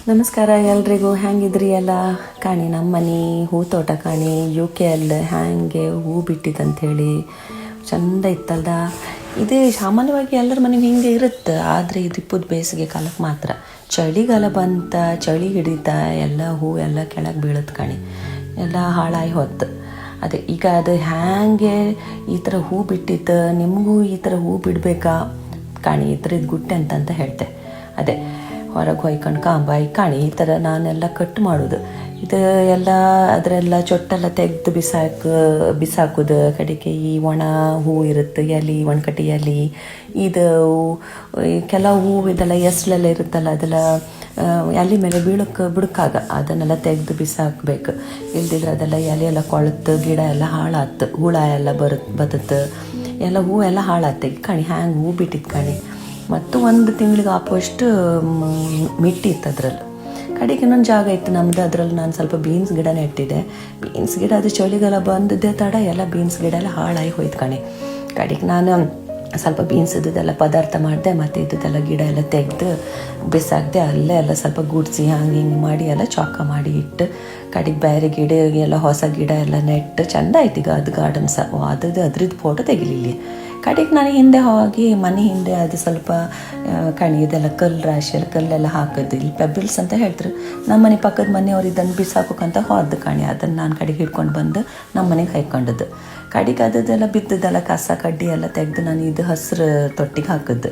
ನಮಸ್ಕಾರ ಎಲ್ರಿಗೂ. ಹೆಂಗಿದ್ರಿ ಎಲ್ಲ? ಕಾಣಿ ನಮ್ಮ ಮನೆ ಹೂ ತೋಟ ಕಾಣಿ UK ಅಲ್ಲಿ ಹ್ಯಾಂಗೆ ಹೂ ಬಿಟ್ಟಿತ್ತಂಥೇಳಿ ಚಂದ ಇತ್ತಲ್ದ. ಇದೇ ಸಾಮಾನ್ಯವಾಗಿ ಎಲ್ಲರ ಮನೆಗೆ ಹಿಂಗೆ ಇರುತ್ತೆ, ಆದರೆ ಇದು ಇಪ್ಪದ ಬೇಸಿಗೆ ಕಾಲಕ್ಕೆ ಮಾತ್ರ. ಚಳಿಗಾಲ ಬಂತ, ಚಳಿ ಹಿಡಿತ, ಎಲ್ಲ ಹೂ ಎಲ್ಲ ಕೆಳಗೆ ಬೀಳುತ್ತೆ ಕಾಣಿ, ಎಲ್ಲ ಹಾಳಾಗಿ ಹೊತ್ತು. ಅದೇ ಈಗ ಅದು ಹ್ಯಾಂಗೆ ಈ ಥರ ಹೂ ಬಿಟ್ಟಿತ್ತು, ನಿಮಗೂ ಈ ಥರ ಹೂ ಬಿಡಬೇಕಾ ಕಾಣಿ, ಈ ಥರ ಇದು ಗುಟ್ಟೆ ಅಂತ ಹೇಳ್ತೆ. ಅದೇ ಹೊರಗೆ ಹೊಯ್ಕೊಂಡು ಕಾಂಬಾಯಿ ಕಾಣಿ ಈ ಥರ ನಾನೆಲ್ಲ ಕಟ್ ಮಾಡೋದು. ಇದು ಎಲ್ಲ ಅದರೆಲ್ಲ ಚೊಟ್ಟೆಲ್ಲ ತೆಗೆದು ಬಿಸಾಕೋದು. ಕಡೆಗೆ ಈ ಒಣ ಹೂ ಇರುತ್ತೆ, ಎಲೆ ಒಣಕಟ್ಟಿ ಎಲೆ, ಇದು ಕೆಲವು ಹೂ ಇದೆಲ್ಲ ಎಸ್ಲೆಲ್ಲ ಇರುತ್ತಲ್ಲ, ಅದೆಲ್ಲ ಎಲೆ ಮೇಲೆ ಬಿಡಕ್ಕಾಗ ಅದನ್ನೆಲ್ಲ ತೆಗೆದು ಬಿಸಾಕಬೇಕು. ಇಲ್ದಿದ್ರೆ ಅದೆಲ್ಲ ಎಲೆ ಎಲ್ಲ ಕೊಳತು, ಗಿಡ ಎಲ್ಲ ಹಾಳಾತು, ಹುಳ ಎಲ್ಲ ಬದುತ್ತೆ, ಎಲ್ಲ ಹೂ ಎಲ್ಲ ಹಾಳಾತ್ತೆ ಕಾಣಿ. ಹ್ಯಾಂಗೆ ಹೂ ಬಿಟ್ಟಿತ್ತು ಕಾಣಿ. ಮತ್ತು ಒಂದು ತಿಂಗಳಿಗೆ ಆಪೋಷ್ಟು ಮಿಟ್ಟಿತ್ತು ಅದ್ರಲ್ಲಿ. ಕಡೆಗೆ ಇನ್ನೊಂದು ಜಾಗ ಇತ್ತು ನಮ್ಮದು, ಅದರಲ್ಲಿ ನಾನು ಸ್ವಲ್ಪ ಬೀನ್ಸ್ ಗಿಡ ನೆಟ್ಟಿದ್ದೆ. ಬೀನ್ಸ್ ಗಿಡ ಅದು ಚಳಿಗಾಲ ಬಂದಿದ್ದೆ ತಡ ಎಲ್ಲ ಬೀನ್ಸ್ ಗಿಡ ಎಲ್ಲ ಹಾಳಾಗಿ ಹೋಯ್ತು ಕಣೆ. ಕಡೆಗೆ ನಾನು ಸ್ವಲ್ಪ ಬೀನ್ಸ್ ಇದ್ದದೆಲ್ಲ ಪದಾರ್ಥ ಮಾಡಿದೆ, ಮತ್ತು ಇದ್ದದೆಲ್ಲ ಗಿಡ ಎಲ್ಲ ತೆಗೆದು ಬಿಸಾಕ್ದೆ. ಅಲ್ಲೇ ಎಲ್ಲ ಸ್ವಲ್ಪ ಗುಡಿಸಿ ಹಂಗೆ ಹಿಂಗೆ ಮಾಡಿ ಎಲ್ಲ ಚಾಕ ಮಾಡಿ ಇಟ್ಟು, ಕಡೆಗೆ ಬೇರೆ ಗಿಡ ಎಲ್ಲ ಹೊಸ ಗಿಡ ಎಲ್ಲ ನೆಟ್ಟು ಚೆಂದ ಆಯ್ತು. ಈಗ ಅದು ಗಾರ್ಡನ್ ಸಹ ಅದ್ರದ್ದು ಫೋಟೋ ತೆಗಿಲಿಲ್ಲಿ. ಕಡೆಗೆ ನಾನು ಹಿಂದೆ ಹೋಗಿ ಮನೆ ಹಿಂದೆ ಅದು ಸ್ವಲ್ಪ ಇದೆಲ್ಲ ಕಲ್ಲು ರಾಶಿಯಲ್ಲಿ ಕಲ್ಲೆಲ್ಲ ಹಾಕೋದು, ಇಲ್ಲಿ ಪೆಬಲ್ಸ್ ಅಂತ ಹೇಳ್ತಾರೆ. ನಮ್ಮ ಮನೆ ಪಕ್ಕದ ಮನೆಯವ್ರು ಇದನ್ನು ಬಿಸಾಕೋಕ್ಕಂತ ಹೋದ ಕಾಣಿ. ಅದನ್ನು ನಾನು ಕಡೆಗೆ ಹಿಡ್ಕೊಂಡು ಬಂದು ನಮ್ಮ ಮನೆಗೆ ಹಾಕೊಂಡದ್ದು. ಕಡೆಗೆ ಅದೆಲ್ಲ ಬಿದ್ದದೆಲ್ಲ ಕಸ ಕಡ್ಡಿ ಎಲ್ಲ ತೆಗೆದು ನಾನು ಇದು ಹಸಿರು ತೊಟ್ಟಿಗೆ ಹಾಕಿದ್ದು.